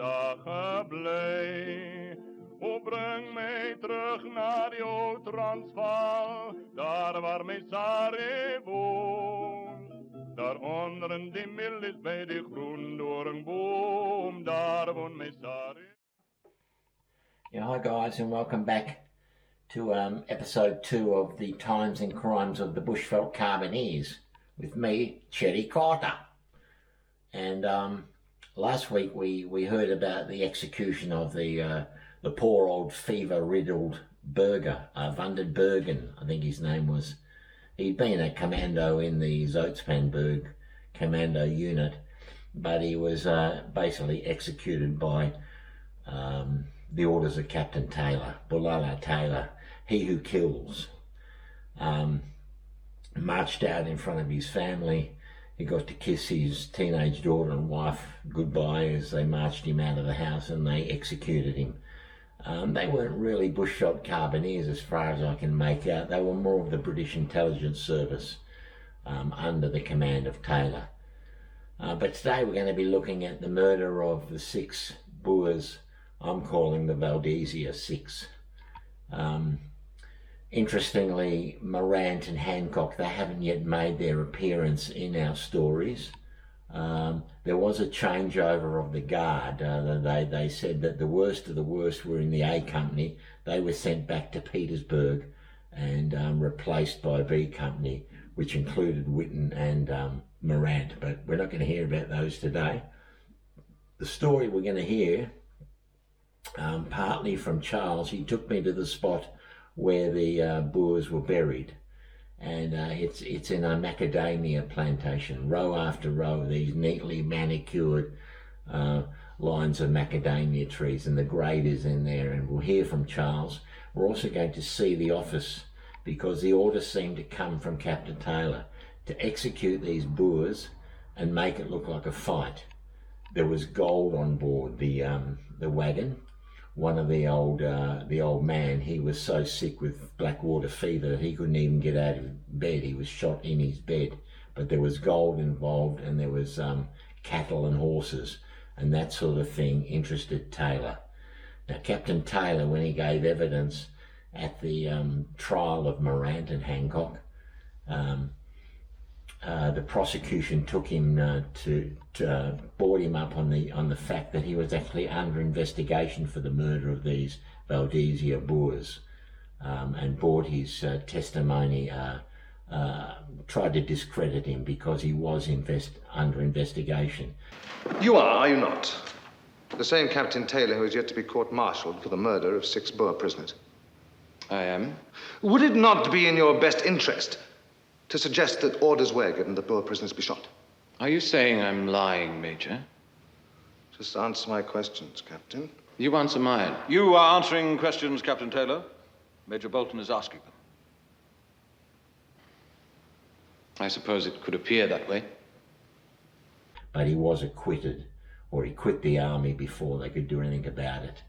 dagen blij. O breng mij terug naar die oude Transvaal, daar waar mijn Sarre woont. Daar onder in die mil is bij die groendoornboom, daar woont mijn Sarre. Yeah, hi guys, and welcome back to episode 2 of the Times and Crimes of the Bushveldt Carbineers with me, Chetty Carter. And last week we heard about the execution of the poor old fever-riddled burgher, Van den Bergen, I think his name was. He'd been a commando in the Zoutpansberg commando unit, but he was basically executed by the orders of Captain Taylor, Bulala Taylor, he who kills. Marched out in front of his family. He got to kiss his teenage daughter and wife goodbye as they marched him out of the house, and they executed him. They weren't really Bushveldt Carbineers as far as I can make out. They were more of the British Intelligence Service under the command of Taylor. But today we're going to be looking at the murder of the 6 Boers. I'm calling the Valdezia 6. Interestingly, Morant and Hancock, they haven't yet made their appearance in our stories. There was a changeover of the guard. They said that the worst of the worst were in the A Company. They were sent back to Petersburg and replaced by B Company, which included Witten and Morant. But we're not going to hear about those today. The story we're going to hear, partly from Charles. He took me to the spot where the Boers were buried, and it's in a macadamia plantation, row after row, these neatly manicured lines of macadamia trees, and the grade is in there. And we'll hear from Charles. We're also going to see the office, because the order seemed to come from Captain Taylor to execute these Boers and make it look like a fight. There was gold on board the wagon. One of the old man, he was so sick with blackwater fever that he couldn't even get out of bed. He was shot in his bed. But there was gold involved, and there was cattle and horses, and that sort of thing interested Taylor. Now, Captain Taylor, when he gave evidence at the trial of Morant and Hancock, the prosecution took him to board him up on the fact that he was actually under investigation for the murder of these Valdezia Boers, and brought his testimony, tried to discredit him because he was under investigation. You are you not? The same Captain Taylor who is yet to be court-martialed for the murder of 6 Boer prisoners. I am. Would it not be in your best interest to suggest that orders were given that Boer prisoners be shot? Are you saying I'm lying, Major? Just answer my questions, Captain. You answer mine. You are answering questions, Captain Taylor. Major Bolton is asking them. I suppose it could appear that way. But he was acquitted, or he quit the army before they could do anything about it.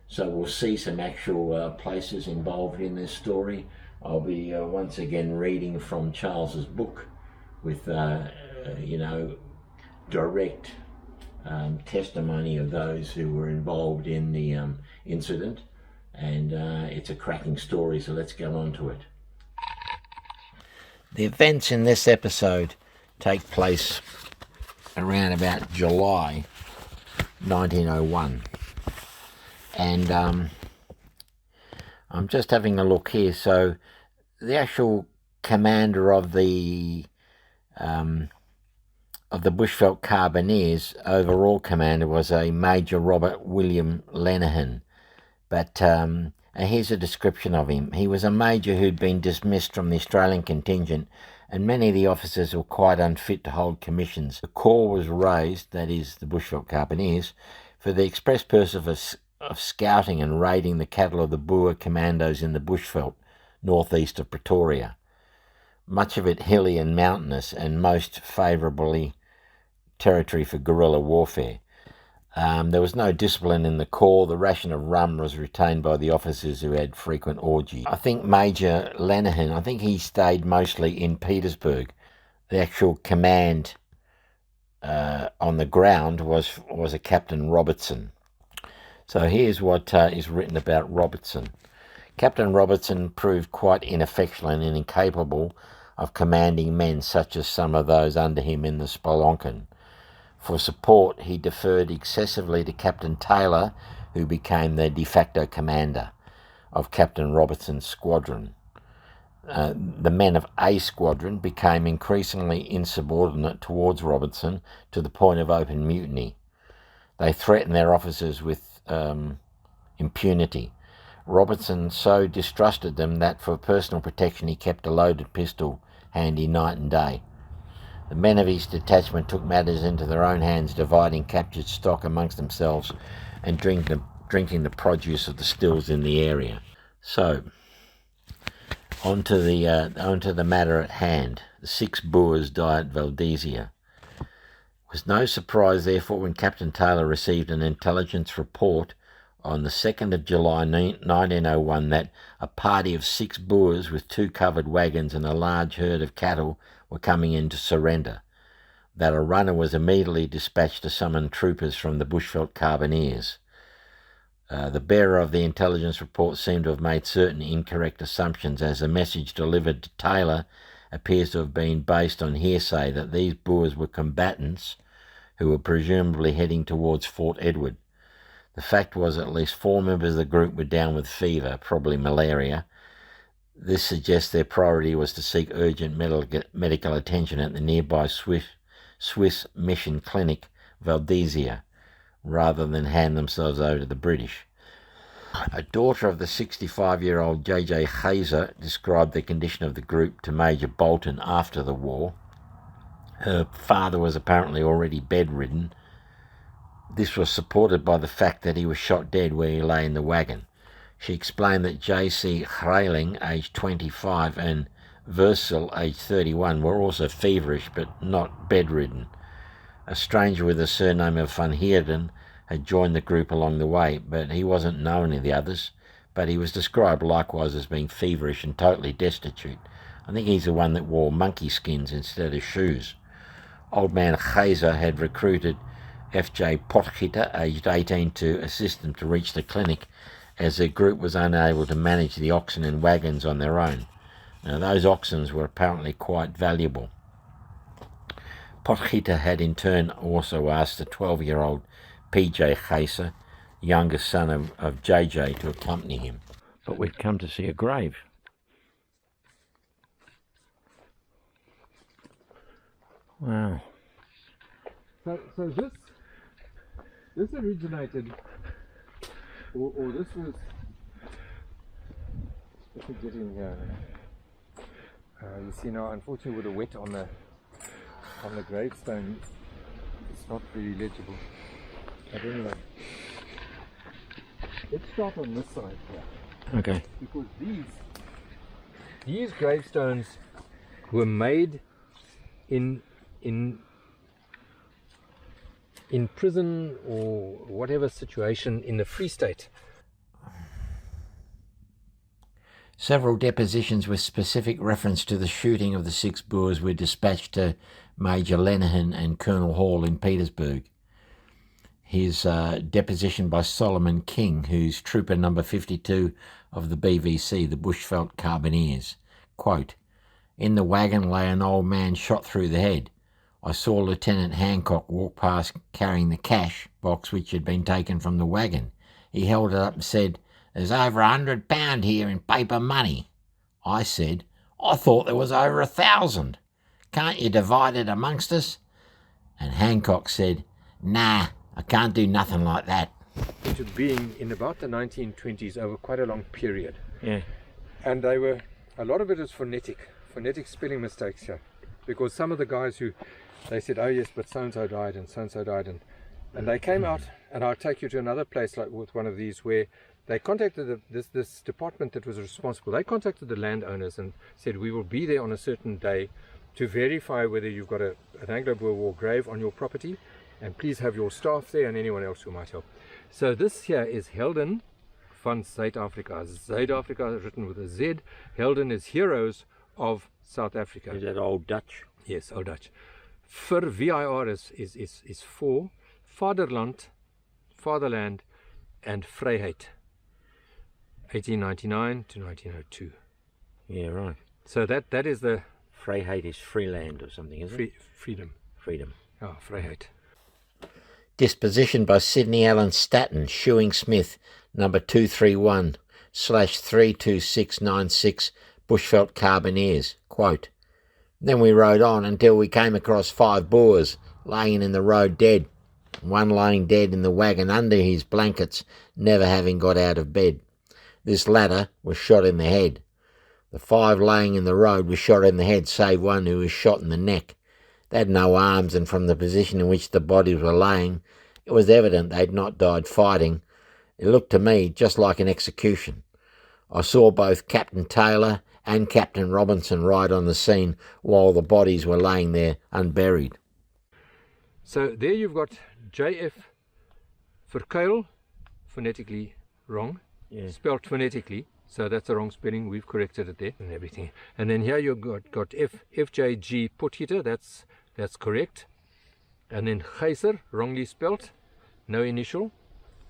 So we'll see some actual places involved in this story. I'll be once again reading from Charles's book with, direct testimony of those who were involved in the incident. And it's a cracking story, so let's go on to it. The events in this episode take place around about July 1901. And I'm just having a look here. So the actual commander of the Bushveldt Carbineers, overall commander, was a Major Robert William Lenihan. But here's a description of him. He was a major who'd been dismissed from the Australian contingent, and many of the officers were quite unfit to hold commissions. The corps was raised, that is, the Bushveldt Carbineers, for the express purpose of scouting and raiding the cattle of the Boer commandos in the Bushveldt, northeast of Pretoria. Much of it hilly and mountainous, and most favourably territory for guerrilla warfare. There was no discipline in the corps. The ration of rum was retained by the officers, who had frequent orgies. I think Major Lenihan, he stayed mostly in Petersburg. The actual command on the ground was a Captain Robertson. So here's what is written about Robertson. Captain Robertson proved quite ineffectual and incapable of commanding men such as some of those under him in the Spelonken. For support, he deferred excessively to Captain Taylor, who became the de facto commander of Captain Robertson's squadron. The men of A Squadron became increasingly insubordinate towards Robertson to the point of open mutiny. They threatened their officers with impunity. Robertson so distrusted them that for personal protection he kept a loaded pistol handy night and day. The men of his detachment took matters into their own hands, dividing captured stock amongst themselves and drinking the produce of the stills in the area. So, onto the matter at hand. The 6 Boers died at Valdezia. It was no surprise, therefore, when Captain Taylor received an intelligence report on the 2nd of July 1901 that a party of 6 Boers with 2 covered wagons and a large herd of cattle were coming in to surrender. That a runner was immediately dispatched to summon troopers from the Bushveldt carbineers. The bearer of the intelligence report seemed to have made certain incorrect assumptions, as the message delivered to Taylor appears to have been based on hearsay that these Boers were combatants who were presumably heading towards Fort Edward. The fact was at least 4 members of the group were down with fever, probably malaria. This suggests their priority was to seek urgent medical attention at the nearby Swiss mission clinic, Valdezia, rather than hand themselves over to the British. A daughter of the 65-year-old J.J. Hazer described the condition of the group to Major Bolton after the war. Her father was apparently already bedridden. This was supported by the fact that he was shot dead where he lay in the wagon. She explained that J.C. Hreiling, aged 25, and Versil, aged 31, were also feverish but not bedridden. A stranger with the surname of Van Heerden had joined the group along the way, but he wasn't known to the others, but he was described likewise as being feverish and totally destitute. I think he's the one that wore monkey skins instead of shoes. Old man Hazer had recruited F.J. Potgieter, aged 18, to assist them to reach the clinic, as their group was unable to manage the oxen and wagons on their own. Now, those oxen were apparently quite valuable. Potgieter had in turn also asked the 12-year-old P.J. Hazer, youngest son of J.J., to accompany him. But we'd come to see a grave. Wow. So this originated, or this was, let me get in here. You see now, unfortunately, with the wet on the gravestone, it's not very legible. But anyway, let's start on this side here. Okay. Because these gravestones were made in prison or whatever situation in the Free State. Several depositions with specific reference to the shooting of the 6 Boers were dispatched to Major Lenihan and Colonel Hall in Petersburg. His deposition by Solomon King, who's trooper number 52 of the BVC, the Bushveldt carbineers. Quote, "In the wagon lay an old man shot through the head. I saw Lieutenant Hancock walk past carrying the cash box which had been taken from the wagon. He held it up and said, 'There's over £100 here in paper money.' I said, 'I thought there was over 1,000. Can't you divide it amongst us?' And Hancock said, 'Nah, I can't do nothing like that.'" It being in about the 1920s over quite a long period. Yeah. And a lot of it is phonetic spelling mistakes here. Because some of the guys they said, "Oh yes, but so-and-so died and so-and-so died." And they came out, and I'll take you to another place like with one of these where they contacted this department that was responsible. They contacted the landowners and said, "We will be there on a certain day to verify whether you've got an Anglo-Boer War grave on your property, and please have your staff there and anyone else who might help." So this here is Helden van Zuid-Afrika. Zuid-Afrika is written with a Z. Helden is Heroes of South Africa. Is that Old Dutch? Yes, Old Dutch. Vir, VIR is for Vaderland, Fatherland, and Vryheid, 1899 to 1902. Yeah, right. So that is the Vryheid is free land or something, isn't it? freedom. Freedom. Oh, Vryheid. Disposition by Sidney Allen Staton, Shoeing Smith, number 231/32696, Bushveldt Carbineers. Quote, then we rode on until we came across 5 Boers laying in the road dead, one lying dead in the wagon under his blankets, never having got out of bed. This latter was shot in the head. The 5 laying in the road were shot in the head, save one who was shot in the neck. They had no arms, and from the position in which the bodies were laying, it was evident they had not died fighting. It looked to me just like an execution. I saw both Captain Taylor and Captain Robinson ride on the scene while the bodies were laying there unburied. So there you've got JF Verkuil, phonetically wrong, spelt phonetically, so that's the wrong spelling, we've corrected it there and everything. And then here you've got FJG Potgieter, that's correct. And then Geyser, wrongly spelt, no initial.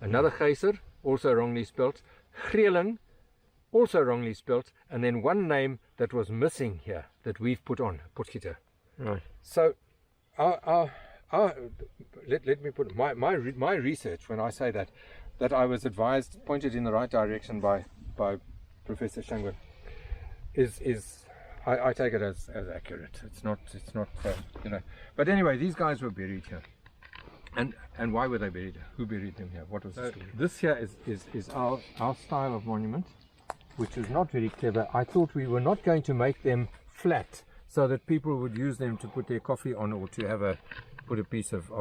Another Geyser, also wrongly spelt. Greeling, also wrongly spelt. And then one name that was missing here that we've put on, Potgieter. Right. So let me put my research, when I say that I was advised, pointed in the right direction by Professor Shangwan, is I take it as accurate. It's not you know. But anyway, these guys were buried here, and why were they buried? Who buried them here? What was the story? This here is our style of monument, which is not very clever. I thought we were not going to make them flat so that people would use them to put their coffee on or to put a piece of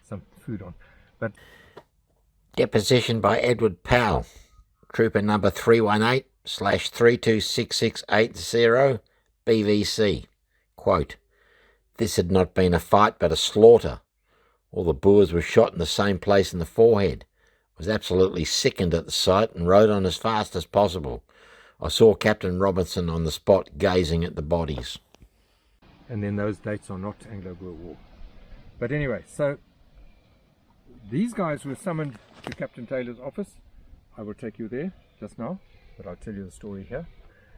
some food on. But Deposition by Edward Powell, Trooper number 318/326680, BVC. Quote, this had not been a fight but a slaughter. All the Boers were shot in the same place in the forehead. I was absolutely sickened at the sight and rode on as fast as possible. I saw Captain Robinson on the spot gazing at the bodies. And then those dates are not Anglo-Boer War. But anyway, so these guys were summoned to Captain Taylor's office. I will take you there just now, but I'll tell you the story here.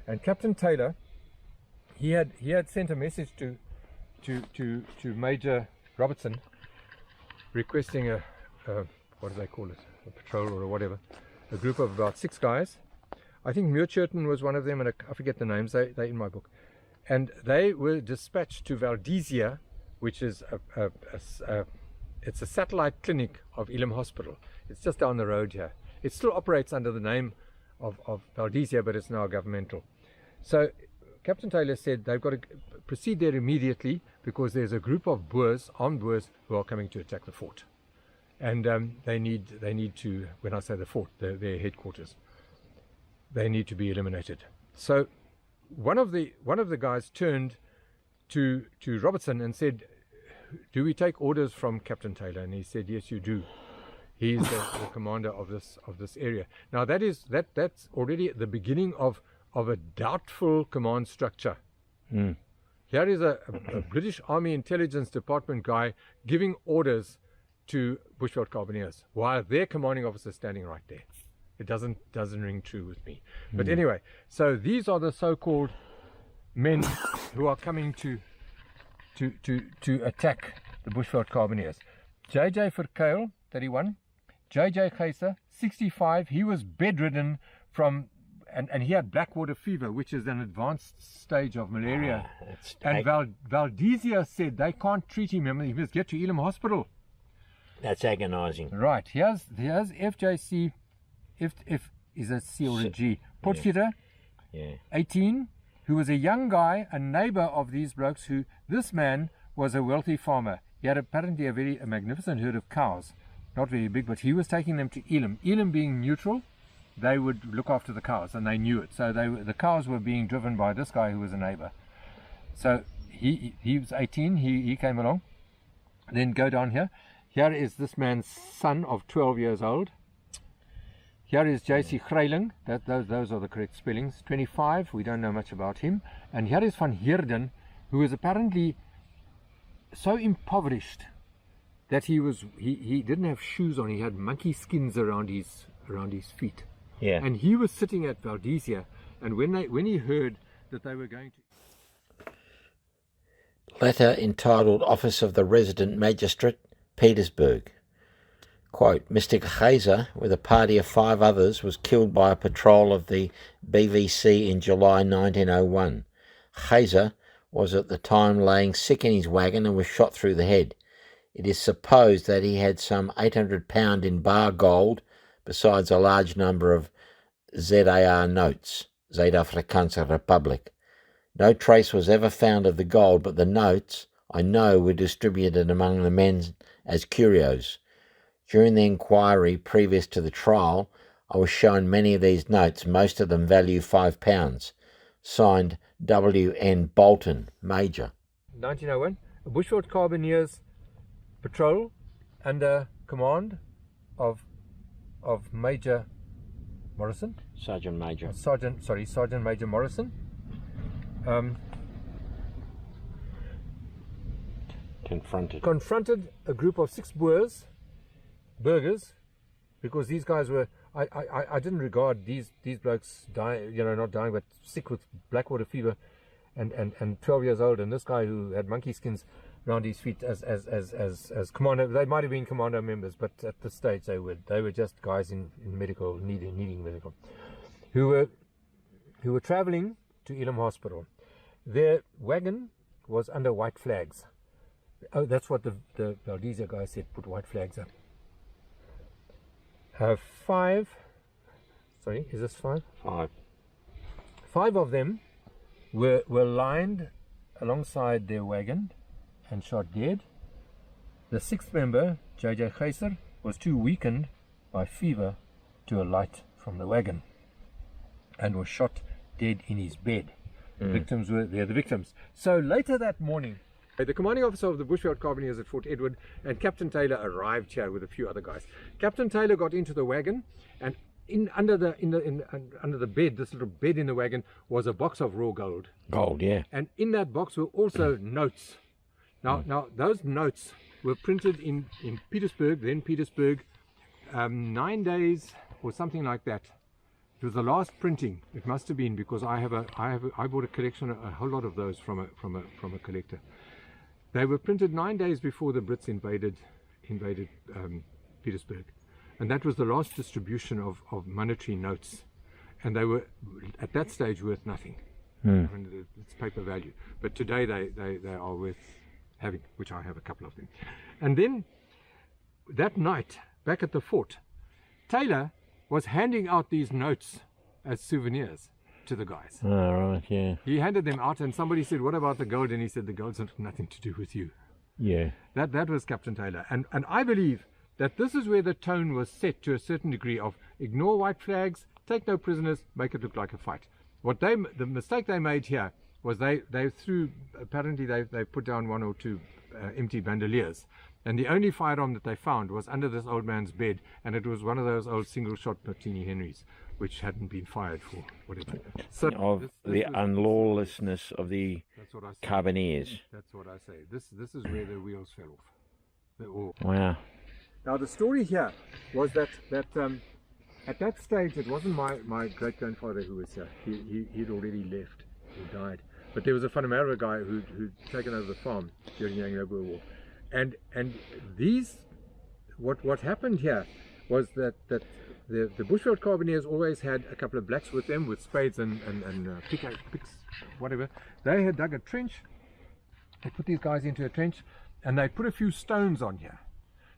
And Captain Taylor, he had sent a message to Major Robertson requesting a what do they call it, a patrol or whatever, a group of about 6 guys. I think Muircherton was one of them, and I forget the names. They're in my book. And they were dispatched to Valdezia, which is it's a satellite clinic of Elim Hospital. It's just down the road here. It still operates under the name of Valdezia, but it's now governmental. So Captain Taylor said they've got to proceed there immediately because there's a group of Boers, armed Boers, who are coming to attack the fort. And they need to, when I say the fort, their headquarters, they need to be eliminated. So one of the guys turned to Robertson and said, do we take orders from Captain Taylor? And he said, yes, you do. He's the commander of this area. Now that's already the beginning of a doubtful command structure. Here is a British Army Intelligence Department guy giving orders to Bushveldt Carbineers while their commanding officer is standing right there. It doesn't ring true with me. But anyway, so these are the so-called men who are coming to attack the Bushveldt Carbineers. JJ Verkuil, 31. JJ Geyser, 65. He was bedridden from, and he had blackwater fever, which is an advanced stage of malaria. And Valdezia said they can't treat him. He must get to Elim Hospital. That's agonizing. Right. Here's FJC. If is a C or a G. Potgieter, 18, who was a young guy, a neighbor of these blokes. This man was a wealthy farmer. He had apparently a magnificent herd of cows, not very big, but he was taking them to Elim. Elim being neutral, they would look after the cows, and they knew it. So the cows were being driven by this guy who was a neighbor. So he was 18. He came along. Then go down here. Here is this man's son of 12 years old. Here is J.C. Greeling, those are the correct spellings, 25, we don't know much about him. And here is Van Heerden, who is apparently so impoverished that he didn't have shoes on. He had monkey skins around his feet. Yeah. And he was sitting at Valdezia, and when he heard that they were going to... Letter entitled Office of the Resident Magistrate, Petersburg. Quote, Mr. Kaiser, with a party of 5 others, was killed by a patrol of the BVC in July 1901. Kaiser was at the time laying sick in his wagon and was shot through the head. It is supposed that he had some £800 in bar gold, besides a large number of ZAR notes, Zuid-Afrikaanse Republic. No trace was ever found of the gold, but the notes, I know, were distributed among the men as curios. During the inquiry previous to the trial, I was shown many of these notes, most of them value £5. Signed W.N. Bolton, Major. 1901, a Bushveldt carbineers patrol under command of Major Morrison. Sergeant Major. Sergeant Major Morrison. Confronted a group of 6 burgers, because these guys were, I didn't regard these blokes dying, not dying, but sick with blackwater fever and 12 years old, and this guy who had monkey skins around his feet as commando. They might have been commando members, but at this stage they were just guys in medical, needing medical, who were traveling to Elam Hospital. Their wagon was under white flags. Oh, that's what the Valdezia guy said, put white flags up. 5, sorry, is this 5? 5. 5 of them were lined alongside their wagon and shot dead. The 6th member, J.J. Kaiser, was too weakened by fever to alight from the wagon and was shot dead in his bed. The victims were the victims. So later that morning, the commanding officer of the Bushveldt Carbineers at Fort Edward and Captain Taylor arrived here with a few other guys. Captain Taylor got into the wagon, and under the bed, this little bed in the wagon, was a box of raw gold. Gold, yeah. And in that box were also notes. Now those notes were printed in Petersburg, 9 days or something like that. It was the last printing. It must have been, because I bought a collection, a whole lot of those from a collector. They were printed 9 days before the Brits invaded Petersburg, and that was the last distribution of monetary notes, and they were at that stage worth nothing. I mean, it's paper value, but today they are worth having, which I have a couple of them. And then that night back at the fort, Taylor was handing out these notes as souvenirs to the guys. Oh, right, yeah. He handed them out, and somebody said, "What about the gold?" And he said, "The gold's nothing to do with you." Yeah. That was Captain Taylor. And I believe that this is where the tone was set to a certain degree of ignore white flags, take no prisoners, make it look like a fight. The mistake they made here was they threw, apparently they put down 1 or 2 empty bandoliers. And the only firearm that they found was under this old man's bed, and it was one of those old single-shot Martini Henrys, which hadn't been fired for whatever. So the unlawlessness of the carbineers. That's what I say. This is where the wheels fell off. Wow. Now the story here was that at that stage it wasn't my great-grandfather who was here. He'd already left or died. But there was a Van der Merwe guy who'd taken over the farm during the Anglo-Boer War. And these, what happened here was that the Bushveldt Carbineers always had a couple of blacks with them, with spades and picks, whatever. They had dug a trench. They put these guys into a trench, and they put a few stones on here.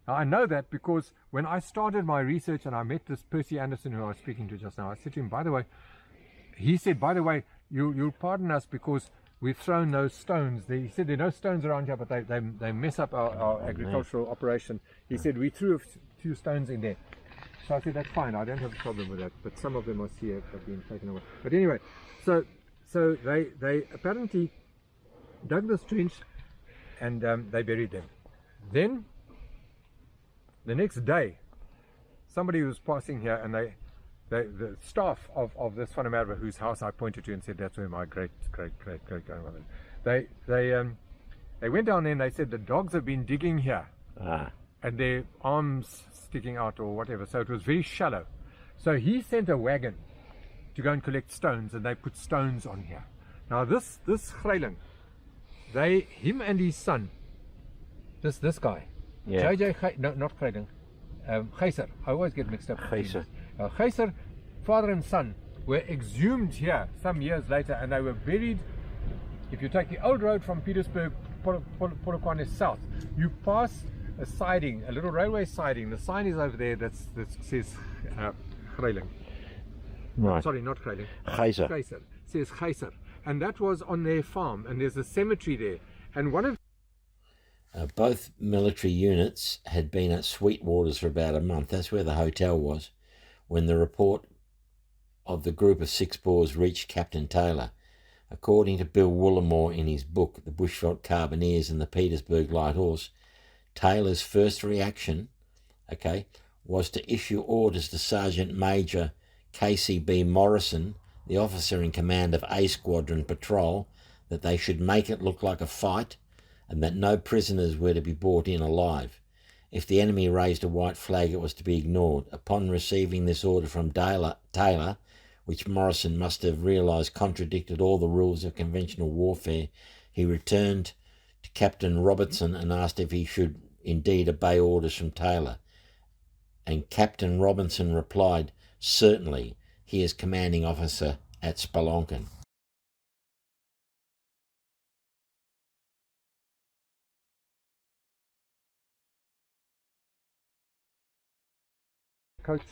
Now I know that because when I started my research and I met this Percy Anderson who I was speaking to just now, I said to him, he said, by the way, you'll pardon us because we've thrown those stones. He said there are no stones around here, but they mess up our agricultural operation. He said we threw a few stones in there. So I said that's fine, I don't have a problem with that. But some of them I see have been taken away. But anyway, so they apparently dug this trench and they buried them. Then the next day, somebody was passing here, and the staff of this Van der Merwe, whose house I pointed to and said that's where my great grandmother. They went down there and they said the dogs have been digging here. Ah. And their arms sticking out or whatever. So it was very shallow. So he sent a wagon to go and collect stones, and they put stones on here. Now this Greiling, him and his son, this guy, Yeah. no, not Greiling, Geyser. I always get mixed up. Geyser. Geyser, father and son, were exhumed here some years later, and they were buried. If you take the old road from Petersburg, Polokwane south, you pass a siding, a little railway siding. The sign is over there that says Greiling. Right. Sorry, not Greiling. Geyser. Geyser. Says Geyser. And that was on their farm, and there's a cemetery there. And one of Both military units had been at Sweetwaters for about a month. That's where the hotel was, when the report of the group of 6 Boers reached Captain Taylor. According to Bill Woolamore in his book, The Bushveldt Carbineers and the Petersburg Light Horse, Taylor's first reaction, was to issue orders to Sergeant Major Casey B. Morrison, the officer in command of A Squadron Patrol, that they should make it look like a fight and that no prisoners were to be brought in alive. If the enemy raised a white flag, it was to be ignored. Upon receiving this order from Taylor, which Morrison must have realised contradicted all the rules of conventional warfare, he returned to Captain Robertson and asked if he should indeed obey orders from Taylor. And Captain Robinson replied, "Certainly, he is commanding officer at Spelonken." coach.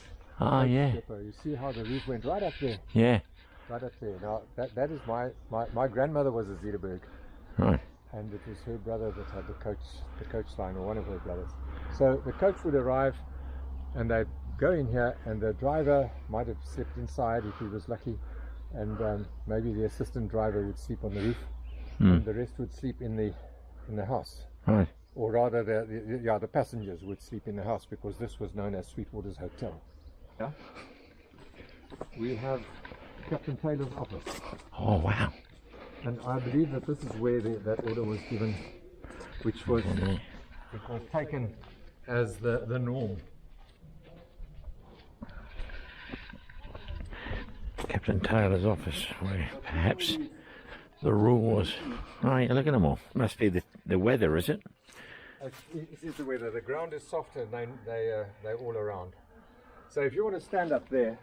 Oh, yeah. Depot. You see how the roof went right up there. Yeah. Right up there. Now, that is my grandmother was a Zederberg. Right. And it was her brother that had the coach line, or one of her brothers. So the coach would arrive, and they'd go in here, and the driver might have slept inside if he was lucky, and maybe the assistant driver would sleep on the roof, and the rest would sleep in the house. Right. Or rather, the passengers would sleep in the house, because this was known as Sweetwater's Hotel. Yeah. We have Captain Taylor's office. Oh, wow. And I believe that this is where that order was given, which was taken as the norm. Captain Taylor's office, where perhaps the rule was... Oh, yeah, look at them all. Must be the weather, is it? It is the weather. The ground is soft, and they're all around. So if you want to stand up there,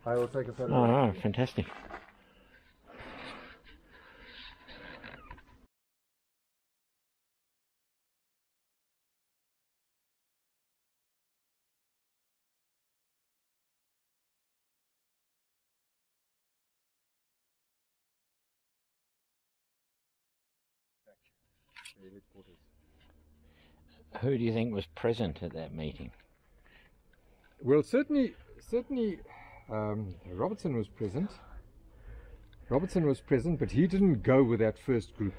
I will take a photo. Oh, fantastic. Who do you think was present at that meeting? Well, certainly, Robertson was present. But he didn't go with that first group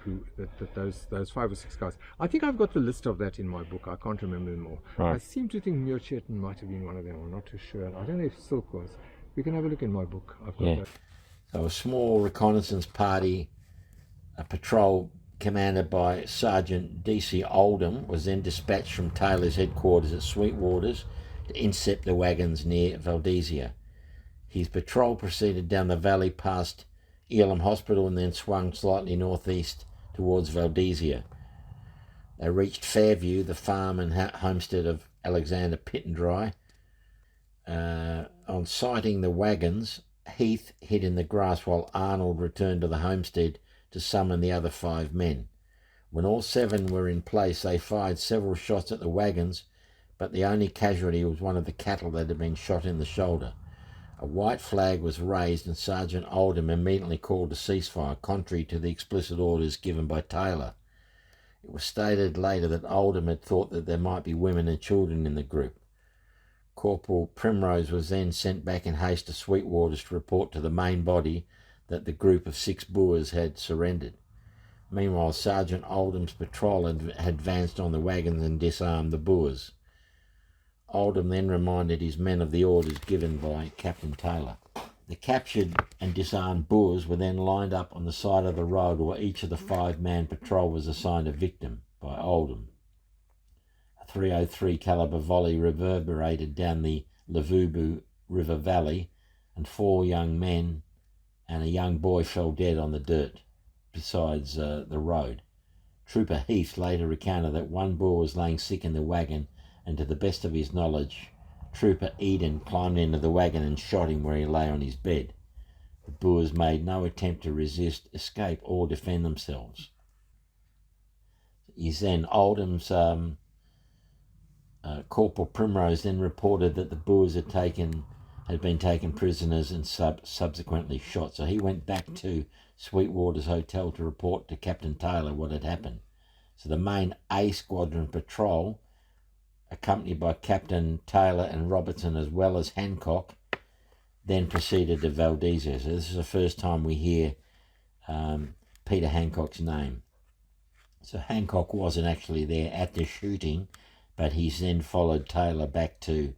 those 5 or 6 guys. I think I've got the list of that in my book. I can't remember them all. Right. I seem to think Muircherton might have been one of them. I'm not too sure. I don't know if Silk was. We can have a look in my book. I've got that. So a small reconnaissance party, a patrol commanded by Sergeant D.C. Oldham, was then dispatched from Taylor's headquarters at Sweetwaters to intercept the wagons near Valdezia. His patrol proceeded down the valley past Elam Hospital and then swung slightly northeast towards Valdezia. They reached Fairview, the farm and homestead of Alexander Pittendry. On sighting the wagons, Heath hid in the grass while Arnold returned to the homestead to summon the other 5 men. When all 7 were in place, they fired several shots at the wagons, but the only casualty was one of the cattle that had been shot in the shoulder. A white flag was raised, and Sergeant Oldham immediately called a ceasefire, contrary to the explicit orders given by Taylor. It was stated later that Oldham had thought that there might be women and children in the group. Corporal Primrose was then sent back in haste to Sweetwaters to report to the main body that the group of 6 Boers had surrendered. Meanwhile, Sergeant Oldham's patrol had advanced on the wagons and disarmed the Boers. Oldham then reminded his men of the orders given by Captain Taylor. The captured and disarmed Boers were then lined up on the side of the road where each of the 5-man patrol was assigned a victim by Oldham. A .303 caliber volley reverberated down the Lavubu River Valley, and 4 young men and a young boy fell dead on the dirt besides the road. Trooper Heath later recounted that one Boer was laying sick in the wagon, and to the best of his knowledge, Trooper Eden climbed into the wagon and shot him where he lay on his bed. The Boers made no attempt to resist, escape, or defend themselves. Oldham's Corporal Primrose then reported that the Boers had been taken prisoners and subsequently shot. So he went back to Sweetwater's hotel to report to Captain Taylor what had happened. So the main A Squadron patrol, accompanied by Captain Taylor and Robertson as well as Hancock, then proceeded to Valdezia. So this is the first time we hear Peter Hancock's name. So Hancock wasn't actually there at the shooting, but he's then followed Taylor back to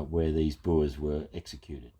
where these Boers were executed.